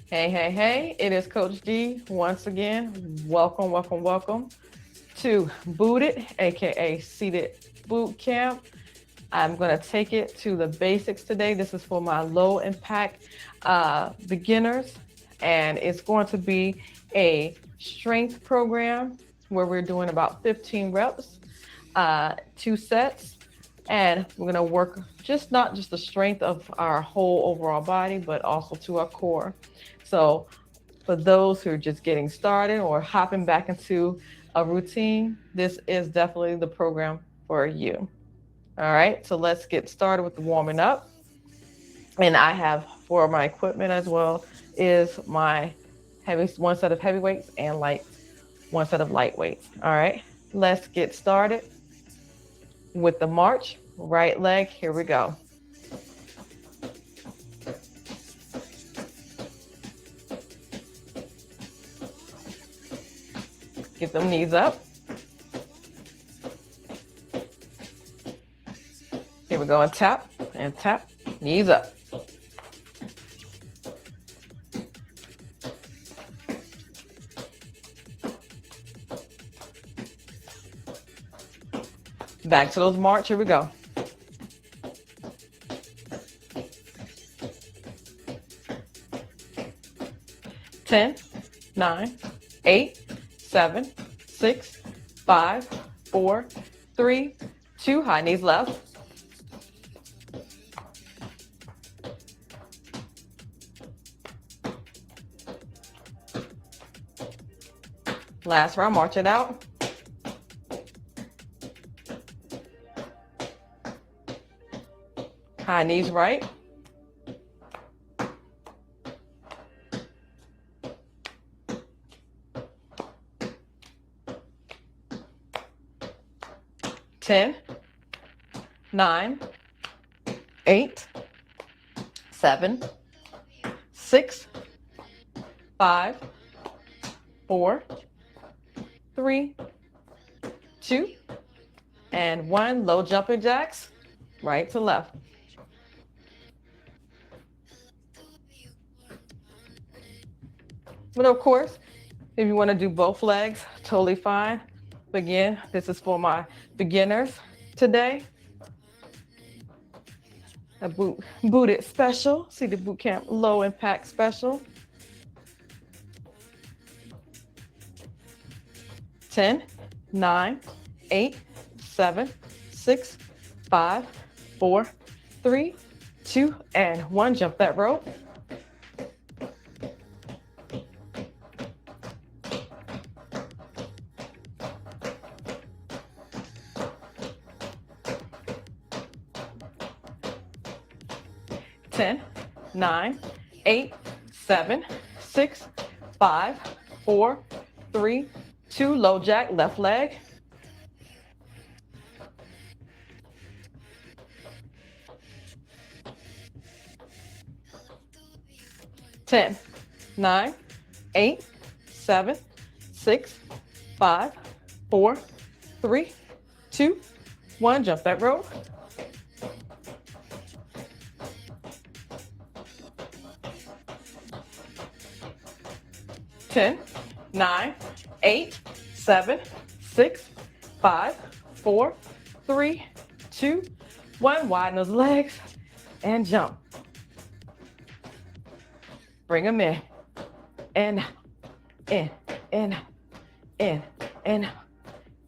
Hey, hey, hey, it is Coach D once again. Welcome, welcome, welcome to Booted, aka Seated Boot Camp. I'm going to take it to the basics today. This is for my low impact beginners, and it's going to be a strength program where we're doing about 15 reps, 2 sets, and we're going to work just not just the strength of our whole overall body, but also to our core. So, for those who are just getting started or hopping back into a routine, this is definitely the program for you. All right, so let's get started with the warming up. And I have for my equipment as well is my heavy one set of heavy weights and one set of light weights. All right, let's get started with the march. Right leg, here we go. Get them knees up. Here we go, and tap, knees up. Back to those march, here we go. 10, 9, 8, 7, 6, 5, 4, 3, 2, high knees left. Last round, march it out. High knees right. Ten, 9, 8, 7, 6, 5, 4, 3, 2, and 1. Low jumping jacks, right to left. But of course, if you want to do both legs, totally fine. But again, this is for my beginners today. A booted special, see the boot camp low impact special. 10, 9, 8, 7, 6, 5, 4, 3, 2, and 1. Jump that rope. Ten, 9, 8, 7, 6, 5, 4, 3, 2. Low jack, left leg. Ten, 9, 8, 7, 6, 5, 4, 3, 2, 1. Jump that rope. Ten, 9, 8, 7, 6, 5, 4, 3, 2, 1. Widen those legs and jump. Bring them in. In, in, in, in, in,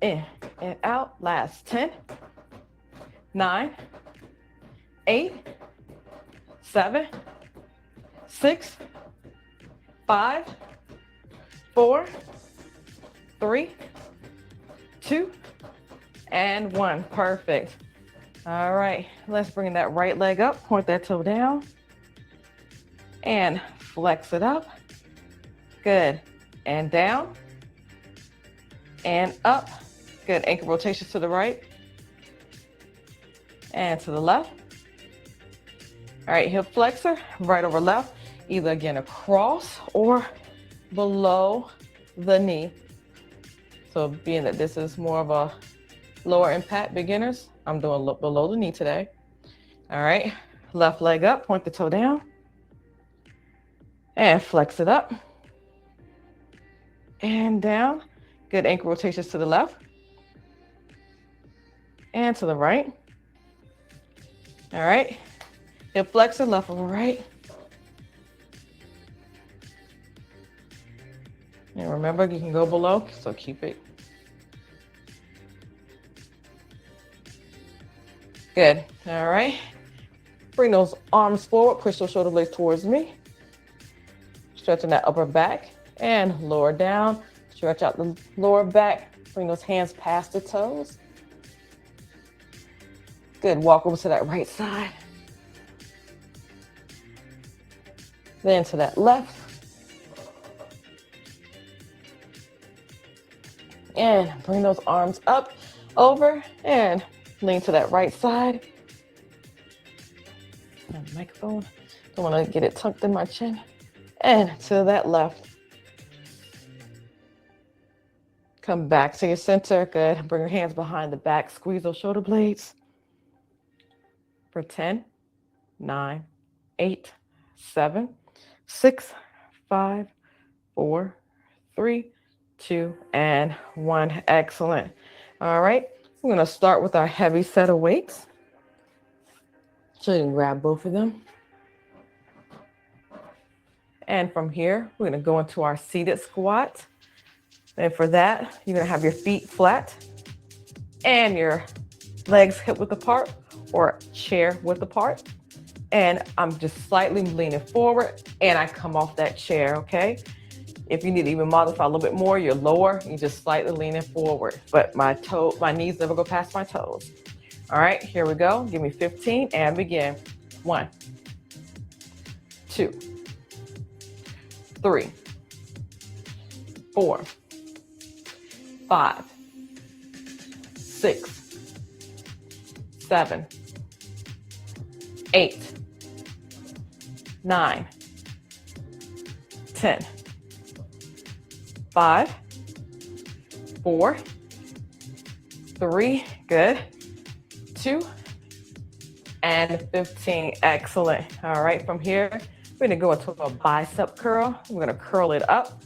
in, and out. Last 10, 9, 8, 7, 6, 5, 4, 3, 2, and 1. Perfect. All right, let's bring that right leg up, point that toe down, and flex it up. Good. And down, and up. Good. Ankle rotations to the right and to the left. All right, hip flexor, right over left, either again across or below the knee. So being that this is more of a lower impact beginners, I'm doing below the knee today. All right, left leg up, point the toe down, And flex it up and down. Good ankle rotations to the left and to the right. All right. Hip flexor, left over right. And remember, you can go below, so keep it. Good. All right. Bring those arms forward, push those shoulder blades towards me. Stretching that upper back and lower down. Stretch out the lower back. Bring those hands past the toes. Good. Walk over to that right side. Then to that left. And bring those arms up, over, and lean to that right side. Microphone. Don't want to get it tucked in my chin. And to that left. Come back to your center. Good. Bring your hands behind the back. Squeeze those shoulder blades. For 10, 9, 8, 7, 6, 5, 4, 3, 2, and 1. Excellent. All right. We're going to start with our heavy set of weights. So you can grab both of them. And from here, we're going to go into our seated squat. And for that, you're going to have your feet flat and your legs hip width apart or chair width apart. And I'm just slightly leaning forward and I come off that chair, okay? If you need to even modify a little bit more, you're lower, you just slightly leaning forward. But my knees never go past my toes. All right, here we go. Give me 15 and begin. 1, 2, 3, 4, 5, 6, 7, 8, 9, 10, 5, 4, 3, good, 2, and 15. Excellent. All right, from here, we're gonna go into a bicep curl. We're gonna curl it up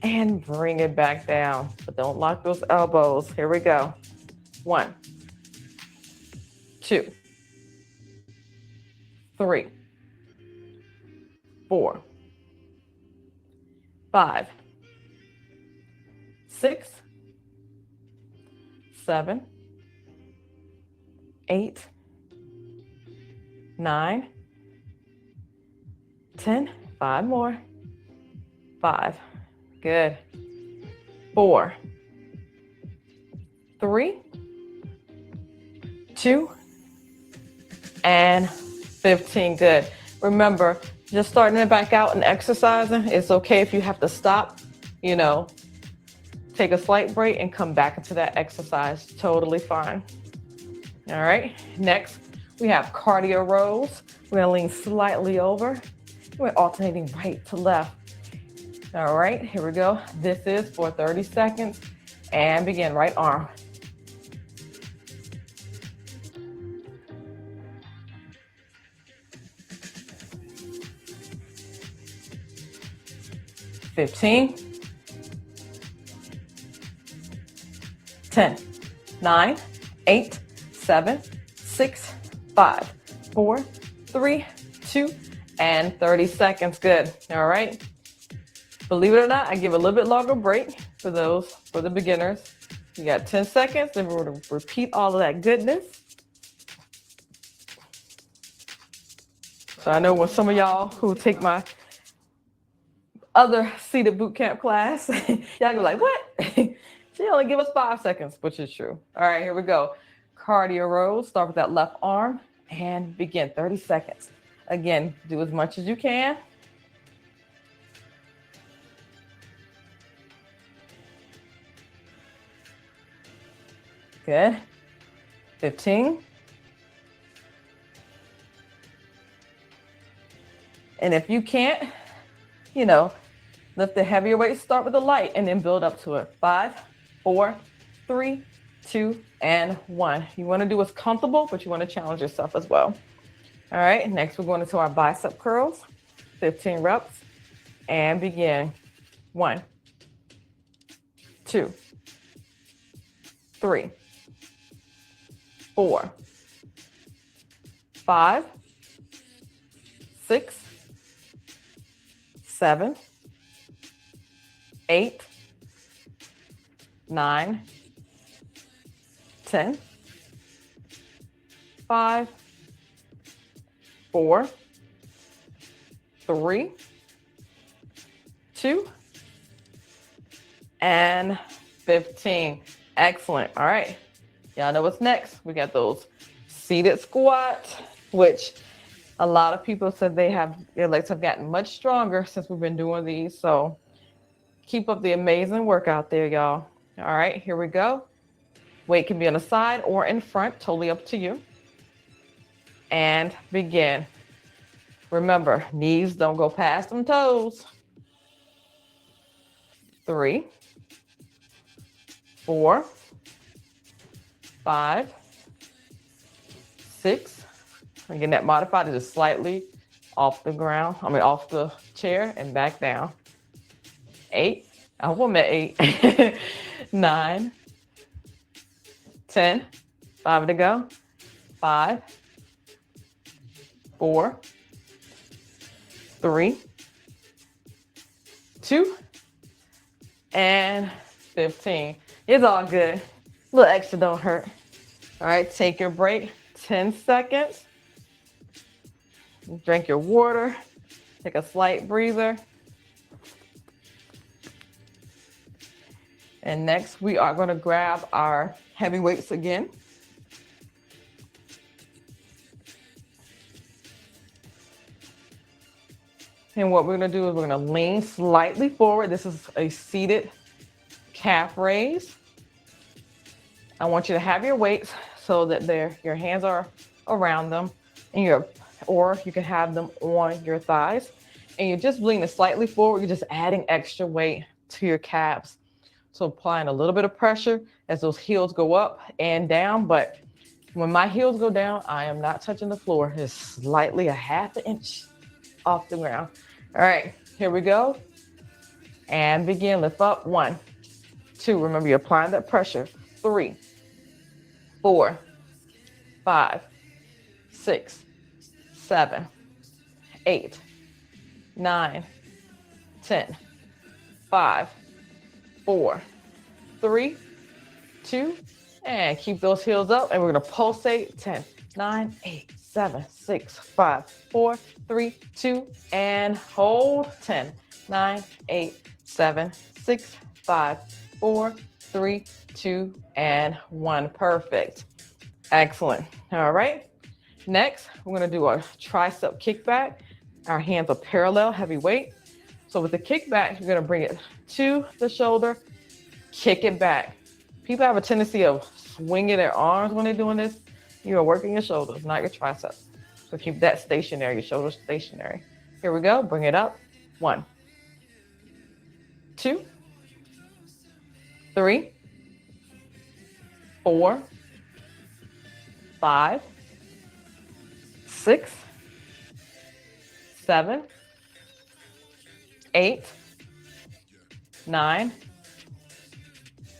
and bring it back down, but don't lock those elbows. Here we go. 1, 2, 3, 4, 5, 6, 7, 8, 9, 10, 5 more, 5, good, 4, 3, 2, and 15, good. Remember, just starting it back out and exercising, it's okay if you have to stop, take a slight break and come back into that exercise, totally fine. All right, next we have cardio rows. We're gonna lean slightly over. We're alternating right to left. All right, here we go. This is for 30 seconds and begin. Right arm. $15, 10, 9, 8, 7, 6, 5, 4, 3, 2, and 30 seconds. Good. All right. Believe it or not, I give a little bit longer break for the beginners. You got 10 seconds, then we're going to repeat all of that goodness. So I know when some of y'all who take my other seated boot camp class, y'all go like, what? She only give us 5 seconds, which is true. All right, here we go. Cardio rows. Start with that left arm and begin. 30 seconds. Again, do as much as you can. Good. 15. And if you can't, lift the heavier weight, start with the light and then build up to it. 5, 4, 3, 2, and 1. You want to do what's comfortable, but you want to challenge yourself as well. All right, next we're going into our bicep curls. 15 reps. and begin. 1, 2, 3, 4, 5, 6, 7, 8, 9, 10, 5, 4, 3, 2, and 15. Excellent. All right. Y'all know what's next. We got those seated squats, which a lot of people said their legs have gotten much stronger since we've been doing these. So keep up the amazing work out there, y'all. All right, here we go. Weight can be on the side or in front, totally up to you. And begin. Remember, knees don't go past them toes. 3, 4, 5, 6. Again, that modified is just slightly off the ground. Off the chair and back down. 8. I hope I'm at 8. 9, 10. 5 to go. 5, 4, 3, 2, and 15. It's all good. A little extra don't hurt. All right, take your break. 10 seconds. Drink your water. Take a slight breather. And next, we are going to grab our heavy weights again. And what we're going to do is we're going to lean slightly forward. This is a seated calf raise. I want you to have your weights so that your hands are around them, and or you can have them on your thighs. And you're just leaning slightly forward. You're just adding extra weight to your calves. So applying a little bit of pressure as those heels go up and down. But when my heels go down, I am not touching the floor. It's slightly a half an inch off the ground. All right, here we go. And begin. Lift up. 1, 2. Remember, you're applying that pressure. 3, 4, 5, 6, 7, 8, 9, 10, 5, 4, 3, 2, and keep those heels up. And we're going to pulsate. 10, 9, 8, 7, 6, 5, 4, 3, 2, and hold. 10, 9, 8, 7, 6, 5, 4, 3, 2, and 1. Perfect. Excellent. All right. Next, we're going to do a tricep kickback. Our hands are parallel, heavy weight. So with the kickback, you're going to bring it to the shoulder, kick it back. People have a tendency of swinging their arms when they're doing this. You are working your shoulders, not your triceps. So keep that stationary, your shoulders stationary. Here we go. Bring it up. 1, 2, 3, 4, 5, 6, 7, 8, 9,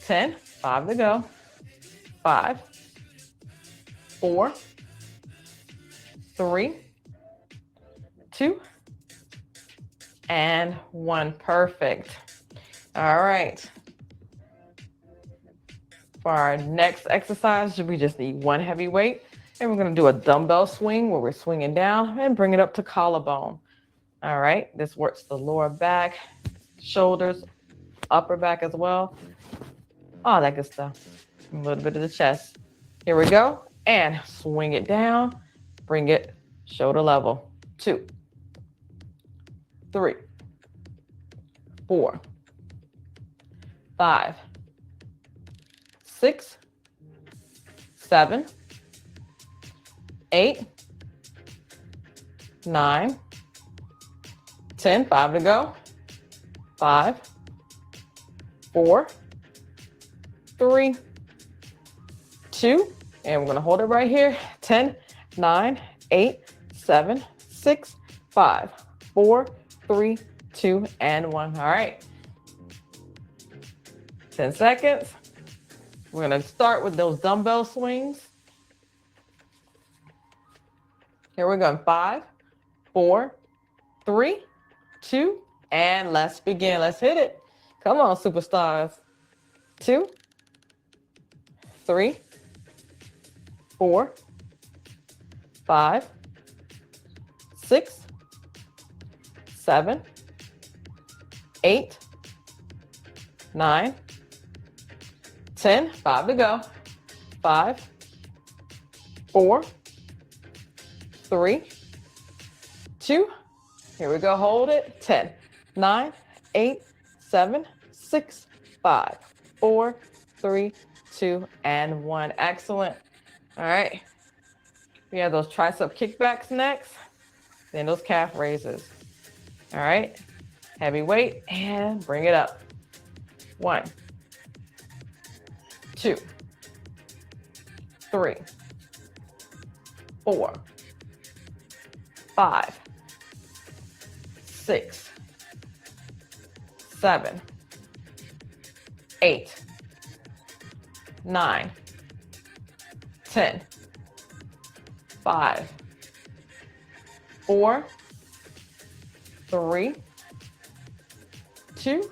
10. 5 to go. 5, 4, 3, 2, and 1. Perfect. All right. For our next exercise, we just need one heavy weight, and we're going to do a dumbbell swing where we're swinging down and bring it up to collarbone. All right. This works the lower back, shoulders, upper back as well. All that good stuff. A little bit of the chest. Here we go. And swing it down. Bring it shoulder level. 2, 3, 4, 5, 6, 7, 8, 9, 10. 5 to go. 5, 4, 3, 2, and we're going to hold it right here. 10, 9, 8, 7, 6, 5, 4, 3, 2, and 1. All right. 10 seconds. We're going to start with those dumbbell swings. Here we go. 5, 4, 3, 2, and let's begin. Let's hit it. Come on, superstars. 2, 3, 4, 5, 6, 7, 8, 9, 10. 5 to go. 5, 4, 3, 2. Here we go. Hold it. 10, 9, 8, 7, 6, 5, 4, 3, 2, and 1. Excellent. All right. We have those tricep kickbacks next, then those calf raises. All right. Heavy weight and bring it up. 1, 2, 3, 4, 5, 6, 7, 8, 9, 10, 5, 4, 3, 2,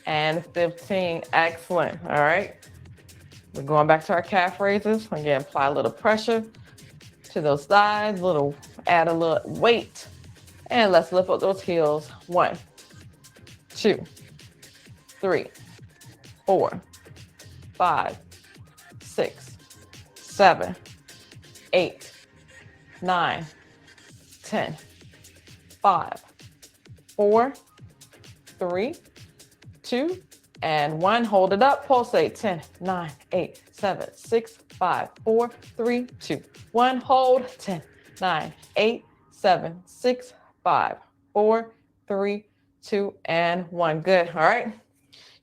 and 15. Excellent. All right. We're going back to our calf raises. Again, apply a little pressure to those thighs, add a little weight, and let's lift up those heels. 1, 2, 3, 4, 5, 6, 7, 8, 9, 10, 5, 4, 3, 2, and 1. Hold it up. Pulsate. 10, 9, 8, 7, 6, 5, 4, 3, 2, 1. Hold. 10, 9, 8, 7, 6, 5, 4, 3, 2, and 1. Good. All right.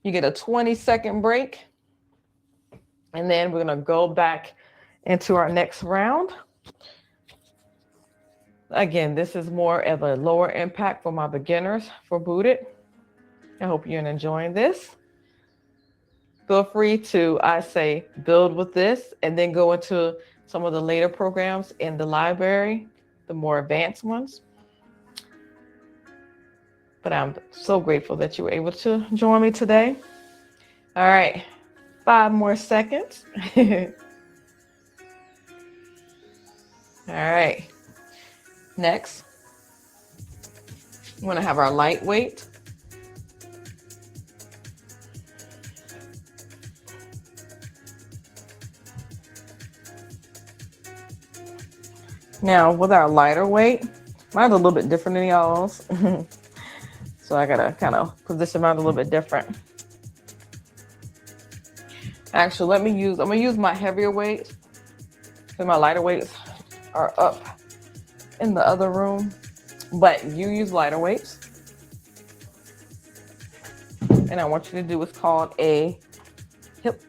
You get a 20-second break. And then we're going to go back into our next round. Again, this is more of a lower impact for my beginners for booted. I hope you're enjoying this. Feel free to, I say, build with this and then go into some of the later programs in the library, the more advanced ones. But I'm so grateful that you were able to join me today. All right, 5 more seconds. All right, next, we're gonna have our lightweight. Now, with our lighter weight, mine's a little bit different than y'all's. So I gotta kind of position mine a little bit different. Actually, I'm gonna use my heavier weight, because my lighter weights are up in the other room, but you use lighter weights. And I want you to do what's called a hip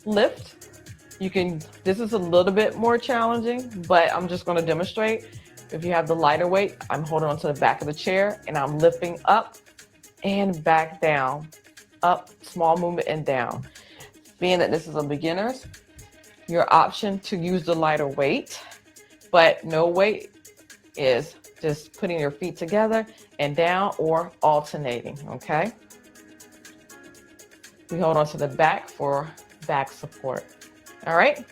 lift. This is a little bit more challenging, but I'm just gonna demonstrate. If you have the lighter weight, I'm holding onto the back of the chair and I'm lifting up and back down, up, small movement and down. Being that this is a beginner's, your option to use the lighter weight, but no weight is just putting your feet together and down or alternating, okay? We hold onto the back for back support. All right,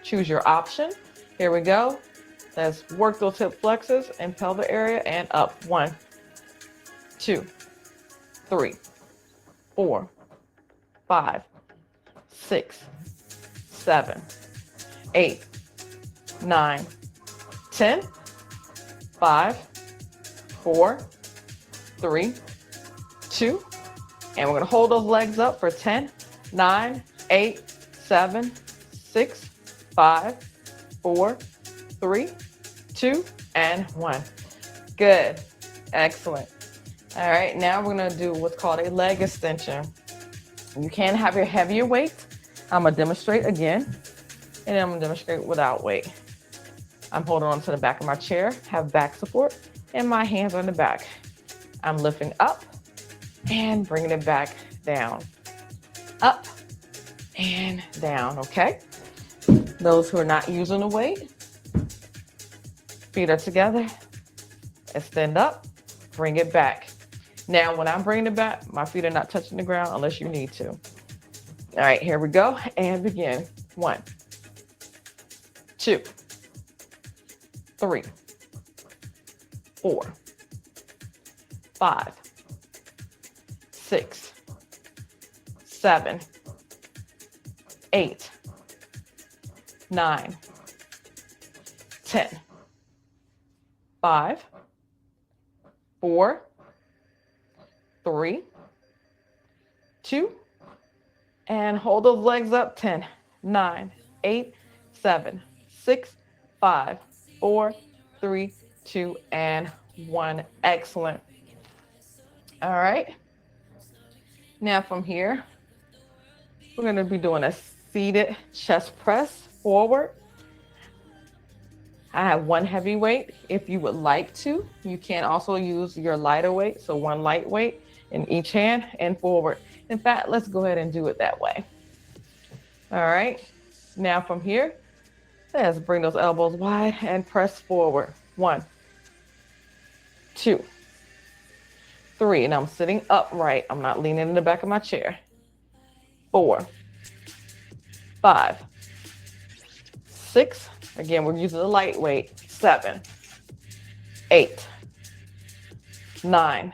choose your option. Here we go. Let's work those hip flexors and pelvic area and up. 1, 2, 3, 4, 5, 6, 7, 8, 9, 10, 5, 4, 3, 2, and we're gonna hold those legs up for 10, 9, 8, 7, 6, 5, 4, 3, 2, and 1. Good. Excellent. All right, now we're gonna do what's called a leg extension. You can have your heavier weight. I'm gonna demonstrate again, and then I'm gonna demonstrate without weight. I'm holding on to the back of my chair, have back support. and my hands on the back. I'm lifting up and bringing it back down. Up and down, okay? Those who are not using the weight, feet are together, extend up, bring it back. Now, when I'm bringing it back, my feet are not touching the ground unless you need to. All right, here we go, and begin. 1, 2, 3, 4, 5, 6, 7, 8, 9, 10, 5, 4, 3, 2, and hold those legs up. 10, 9, 8, 7, 6, 5, 4, 3, 2, and 1. Excellent. All right. Now from here, we're going to be doing a seated chest press forward. I have one heavy weight. If you would like to, you can also use your lighter weight. So one light weight in each hand and forward. In fact, let's go ahead and do it that way. All right. Now from here, let's bring those elbows wide and press forward. 1, 2, 3. And I'm sitting upright. I'm not leaning in the back of my chair. 4, 5, 6. Again, we're using the light weight. 7, 8, 9,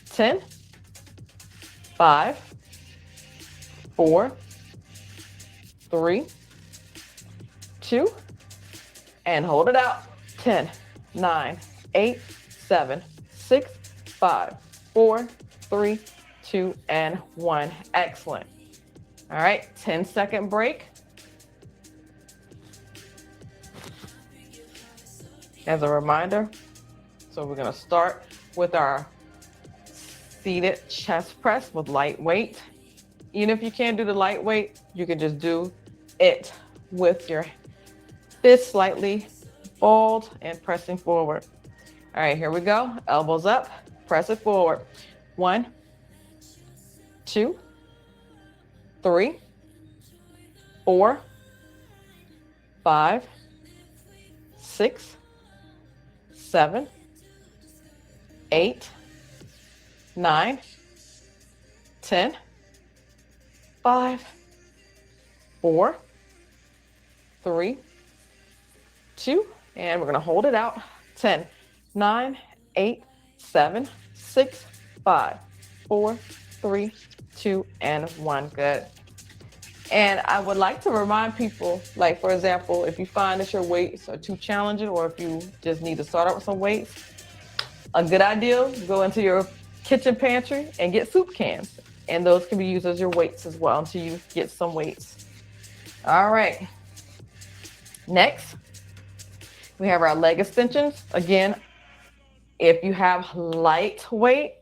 10, 5, 4, 3, 2, and hold it out. 10, 9, 8, 7, 6, 5, 4, 3, 2, and 1. Excellent. All right, 10-second break. As a reminder, so we're going to start with our seated chest press with light weight. Even if you can't do the light weight, you can just do it with your fist slightly balled and pressing forward. All right, here we go. Elbows up, press it forward. 1, 2, 3, 4, 5, 6, 7, 8, 9, 10, 5, 4, 3, 2, and we're going to hold it out. 10, 9, 8, 7, 6, 5, 4, 3, 2, and 1. Good. And I would like to remind people, like, for example, if you find that your weights are too challenging, or if you just need to start out with some weights, a good idea, go into your kitchen pantry and get soup cans. And those can be used as your weights as well until you get some weights. All right. Next, we have our leg extensions. Again, if you have light weight,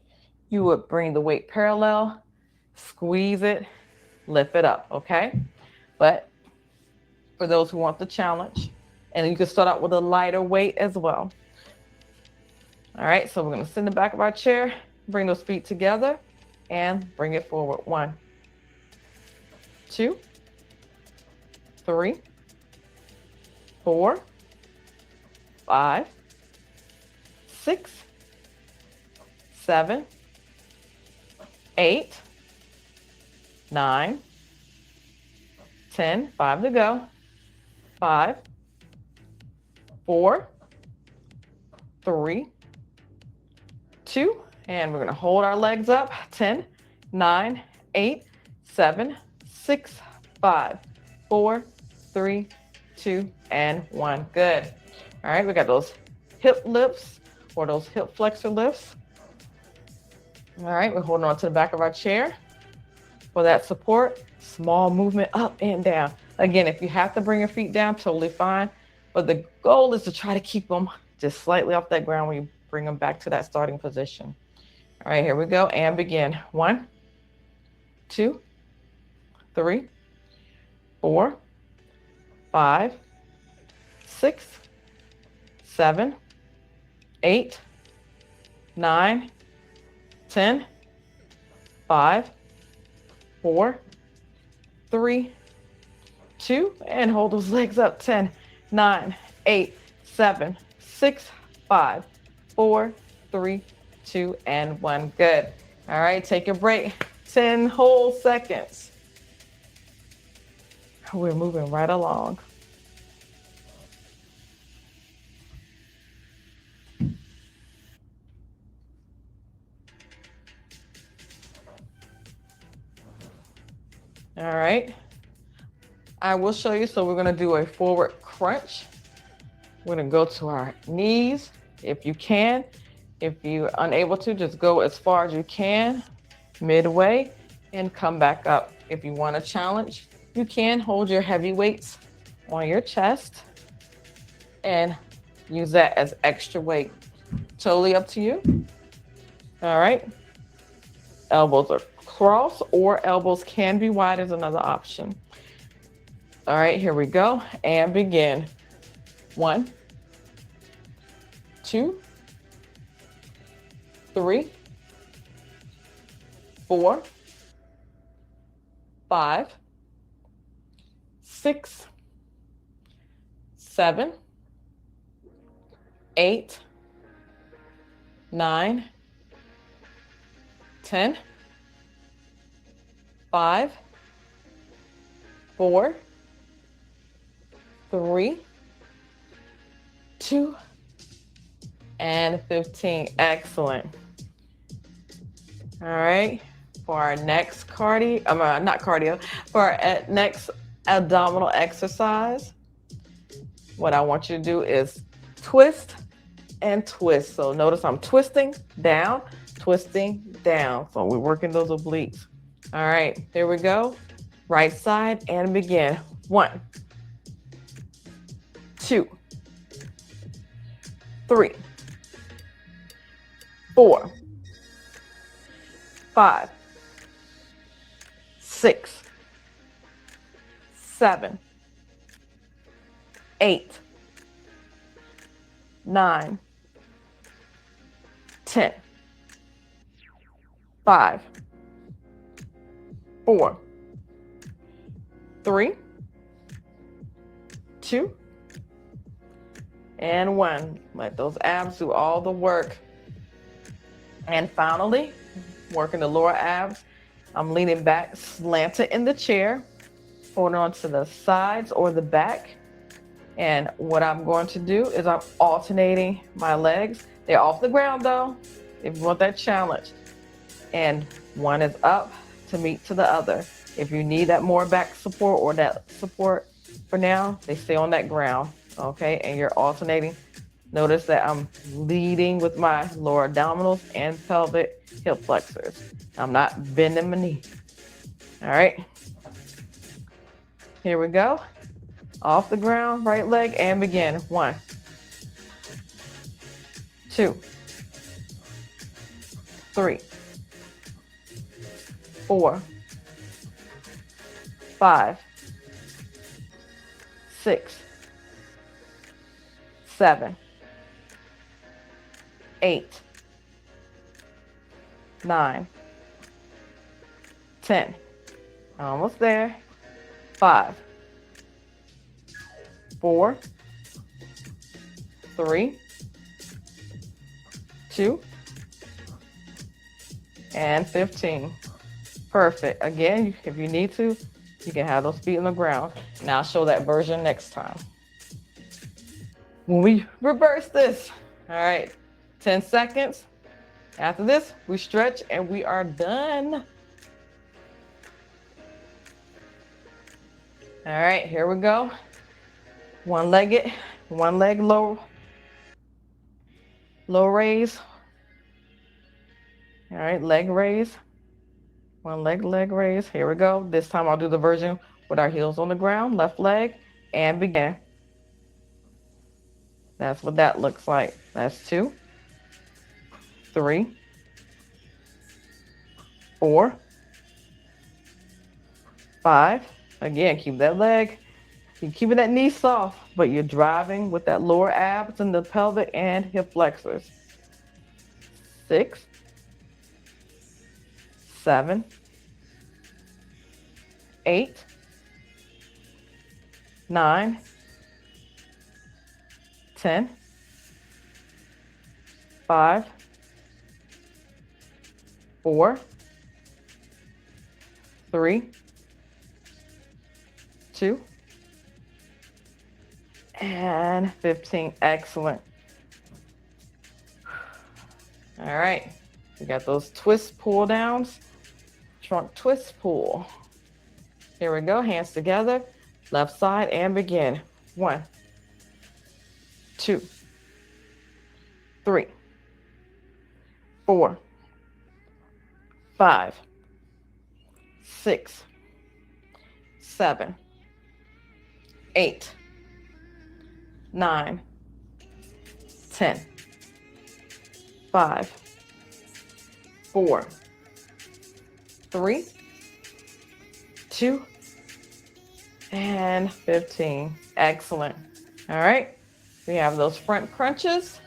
you would bring the weight parallel, squeeze it, lift it up, okay? But for those who want the challenge, and you can start out with a lighter weight as well. All right, so we're gonna sit in the back of our chair, bring those feet together, and bring it forward. 1, 2, 3, 4, 5, 6, 7, 8, 9, 10, 5 to go, 5, 4, 3, 2, and we're going to hold our legs up. 10, 9, 8, 7, 6, 5, 4, 3, 2, and 1. Good. All right, we got those hip lifts or those hip flexor lifts. All right, we're holding on to the back of our chair for that support. Small movement up and down. Again, if you have to bring your feet down, totally fine. But the goal is to try to keep them just slightly off that ground when you bring them back to that starting position. All right, here we go, and begin. 1, 2, 3, 4, 5, 6, 7, 8, 9, 10, 5, 4, 3, 2, and hold those legs up. 10, 9, 8, 7, 6, 5, 4, 3, 2, and 1. Good. All right, take a break. 10 whole seconds. We're moving right along. All right. I will show you. So we're going to do a forward crunch. We're going to go to our knees if you can. If you're unable to, just go as far as you can midway and come back up. If you want a challenge, you can hold your heavy weights on your chest and use that as extra weight. Totally up to you. All right. Elbows are crossed or elbows can be wide is another option. All right, here we go and begin. 1, 2, 3, 4, 5, 6, 7, 8, 9, 10, 5, 4, 3, 2, and 15. Excellent. All right. For our next for our next abdominal exercise, what I want you to do is twist and twist. So notice I'm twisting down. So we're working those obliques. All right, here we go. Right side and begin. 1, 2, 3, 4, 5, 6, 7, 8, 9, 10, 5, 4, 3, 2, and 1. Let those abs do all the work. And finally, working the lower abs. I'm leaning back, slanted in the chair, holding on to the sides or the back. And what I'm going to do is I'm alternating my legs. They're off the ground though, if you want that challenge. And one is up to meet to the other. If you need that more back support or that support for now, they stay on that ground, okay? And you're alternating. Notice that I'm leading with my lower abdominals and pelvic hip flexors. I'm not bending my knee. All right. Here we go. Off the ground, right leg, and begin. 1, 2, 3, 4, 5, 6, 7, 8, 9, 10. Almost there. 5, 4, 3, 2, and 15. Perfect. Again, if you need to, you can have those feet on the ground. Now I'll show that version next time. When we reverse this, all right, 10 seconds. After this, we stretch and we are done. All right, here we go. One leg low raise. All right, leg raise. One leg raise. Here we go. This time I'll do the version with our heels on the ground, left leg, and begin. That's what that looks like. That's 2, 3, 4, 5. Again, keep that leg You're keeping that knee soft, but you're driving with that lower abs and the pelvic and hip flexors. 6, 7, 8, 9, 10, 5, 4, 3, 2, and 15. Excellent. All right. We got those twist pull downs. Trunk twist pull. Here we go. Hands together. Left side and begin. 1, 2, 3, 4, 5, 6, 7, 8, 9, 10, 5, 4, 3, 2, and 15. Excellent. All right. We have those front crunches.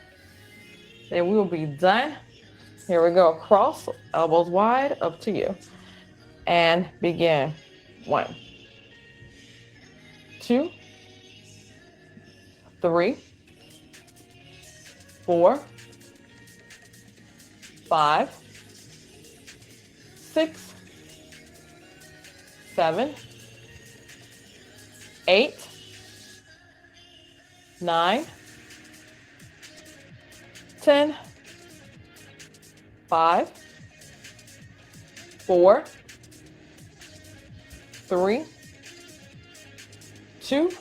Then we will be done. Here we go. Across, elbows wide, up to you. And begin. 1, 2, 3, 4, 5, 6, 7, 8, 9, 10, 5, 4, 3, 2,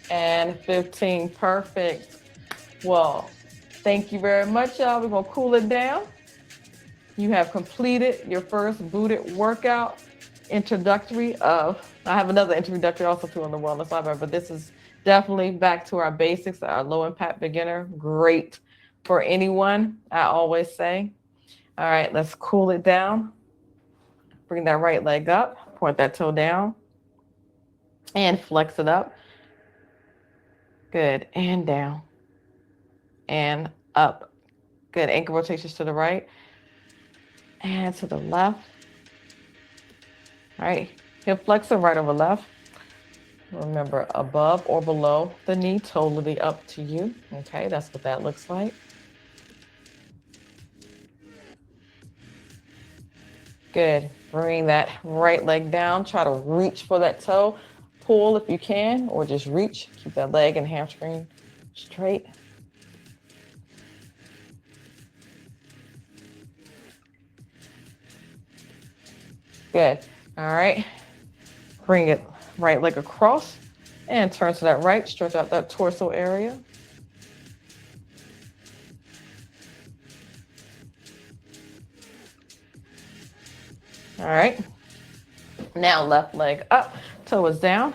and 15. Perfect. Well, thank you very much, y'all. We're going to cool it down. You have completed your first booted workout introductory of, I have another introductory also too on the wellness library, but this is definitely back to our basics, our low impact beginner. Great for anyone, I always say. All right, let's cool it down. Bring that right leg up, point that toe down, and flex it up. Good, and down, and up. Good, ankle rotations to the right, and to the left. All right, hip flexor right over left. Remember, above or below the knee, totally up to you. Okay, that's what that looks like. Good. Bring that right leg down. Try to reach for that toe. Pull if you can, or just reach. Keep that leg and hamstring straight. Good. All right. Bring it right leg across and turn to that right. Stretch out that torso area. All right. Now left leg up, toe is down,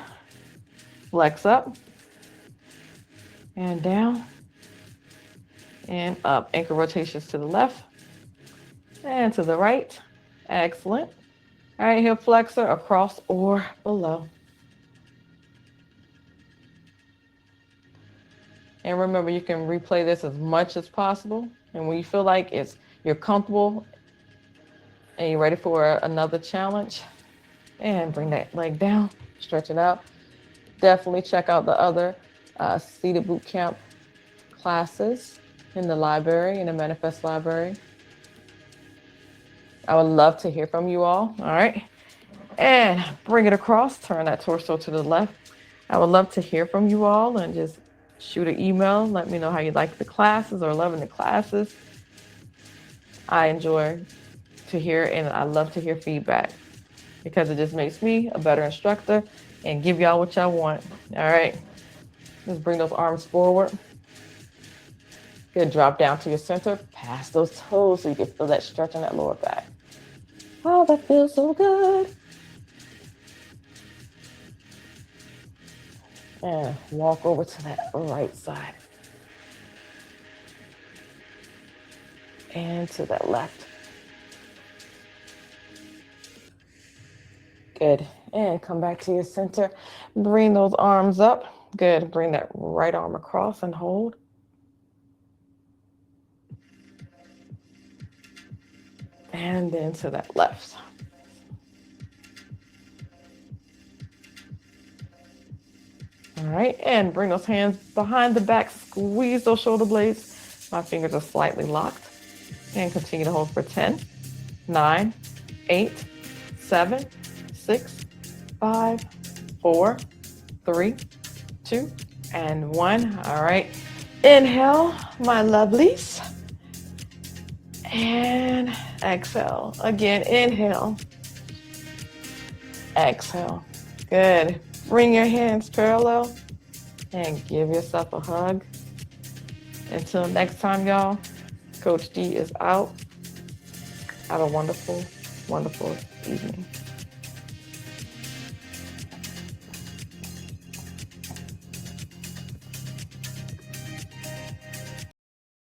flex up, and down, and up. Ankle rotations to the left and to the right. Excellent. All right, hip flexor across or below. And remember, you can replay this as much as possible. And when you feel like you're comfortable and you're ready for another challenge, and bring that leg down, stretch it out. Definitely check out the other seated boot camp classes in the library, in the Manifest library. I would love to hear from you all. All right. And bring it across, turn that torso to the left. I would love to hear from you all and just shoot an email. Let me know how you like the classes or loving the classes. I enjoy to hear, and I love to hear feedback because it just makes me a better instructor and give y'all what y'all want. All right. Just bring those arms forward. Good. Drop down to your center. Pass those toes so you can feel that stretch on that lower back. Oh, that feels so good. And walk over to that right side. And to that left. Good. And come back to your center. Bring those arms up. Good. Bring that right arm across and hold. And then to that left. All right, and bring those hands behind the back, squeeze those shoulder blades. My fingers are slightly locked. And continue to hold for 10, 9, 8, 7, 6, 5, 4, 3, 2, and 1. All right, inhale, my lovelies. And exhale. Again, inhale. Exhale. Good. Bring your hands parallel and give yourself a hug. Until next time, y'all, Coach D is out. Have a wonderful, wonderful evening.